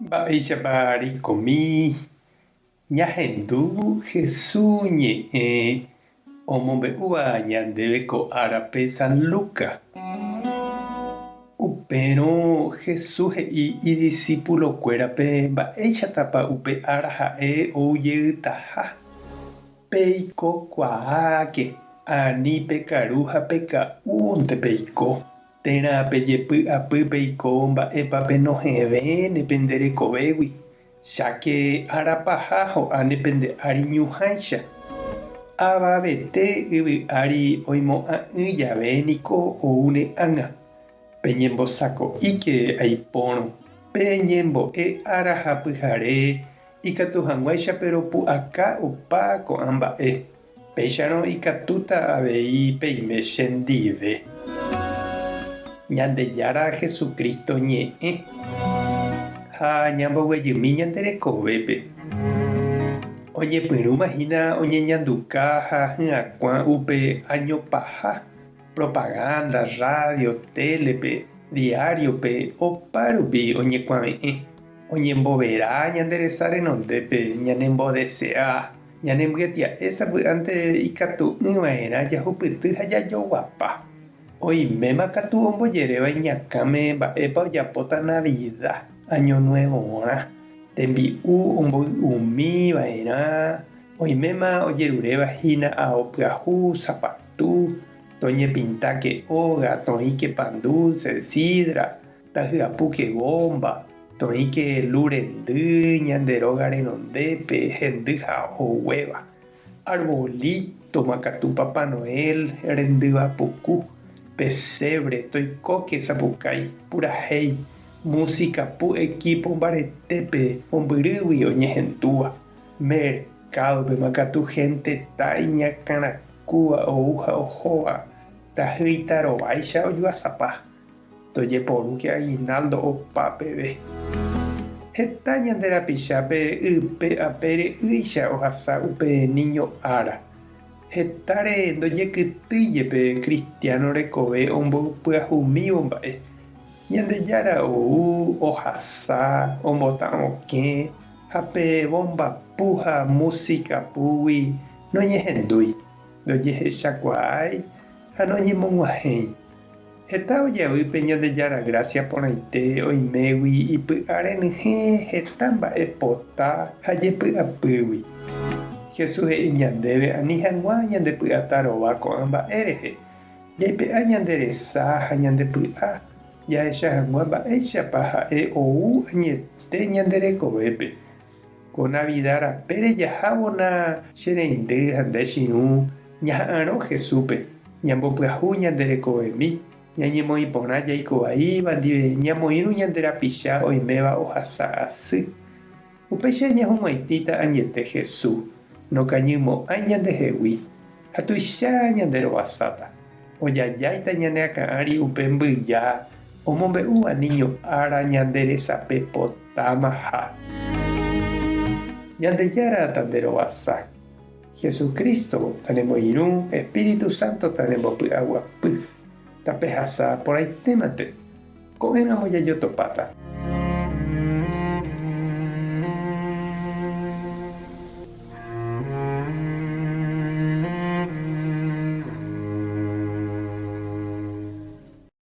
Mba'éichapa reikomi ñahendu Jesús ñe'ẽ omombe'úva ñandéve ko árape San Lucas. Upérõ Jesús he'i idiscípulokuérape mba'éichatapa upe ára ha'e oujeýtaha. Peikokuaáke ani pekaru ha peka'únte peiko. Térã pejepy'apy peiko mba'épa penohẽvénepe nderekovégui. Cháke árapaha ho'áne pende ári ñuhãicha. Avavete yvy'ári oimo'ã'ỹ javéniko oúne ág̃a. Peñembosako'íke aipórõ. Peñembo'e ára ha pyhare ikatu hag̃uáichape ropu'aka opa ko'ã mba'e. Péicharõ ikatúta avei peime chendive. Ñandejára Jesucristo ñe'ẽ ha ñamboguejymi ñanderekovépe. Oñepyrũmahína oñeñanduka ha hyakuã upe añopaha. Propaganda, radio, télepe, diariope opa rupi oñekuãve'ẽ. Oñemboverá ñanderesa renondépe ñanembodesea ñanembyatya'e sapy'ánte ikatu'ỹva'erã jahupyty ha jajoguapa. Oiméma katu ombojeréva iñakãme mba'épa ojapóta Navidad, Año Nuevórã. Tembi'u omboy'umíva'erã. Oiméma ojerurevahína ao pyahu, sapatu. Toñepintáke óga, toĩke pan dulce, sidra, tahyapuke bomba, toĩke lu rendy ñanderóga renondépe, hendy ha oguéva. Arbolito katu Papá Noel rendýva puku. Pesebre toikóke sapukái purahéi. Músicapu equipo mbaretépe ombyrýgui oñehendúva. Mercadope katu gente iñakãrakúva ou ha ohóva. Tahýita rováicha ojuasapa. Tojeporúke aguinaldo opa peve. Heta ñanderapichápe ype apere'ỹicha ohasa upe niño ára. Hetare ndojekytýijepe cristiano rekove ombopyahumívo mba'e. Ñandejára ou ohasa ombota'õke ha pe bombapu ha músicapugui noñehendúi, ndojehechakuaái ha noñemog̃uahẽi. Heta ojavýpe Ñandejára Gracia porãite oimégui ipy'a renyhẽ heta mba'epota ha jepy'apýgui. Jesús he'i ñandéve ani hag̃uã ñandepy'ata rova ko'ã mba'e rehe. Jaipe'a ñanderesa ha ñandepy'a jahecha hag̃ua mba'éichapa ha'e ou añete ñanderekovépe. Ko Navidad rapére jahávona che reindy ha nde chirũ ñaha'ãrõ Jesúspe. Ñambopyahu ñanderekovemi. Ñañemoĩporã jaikovaíva ndive ñamoĩrũ ñanderapicha oiméva ohasa asy. Upéicha ñahuguaitĩta añete Jesús. Nokañymo'ãi ñandehegui. Ha tuicha ñanderovasáta. Ojajáita ñaneakã'ari upe mbyja omombe'úva niño ára ñanderesape potámaha. Ñandejára tanderovasa. Jesucristo tanembo'irũ, Espíritu Santo tanembopy'aguapy. Tapehasa porãitémante. Ko'ẽramo jajotopáta.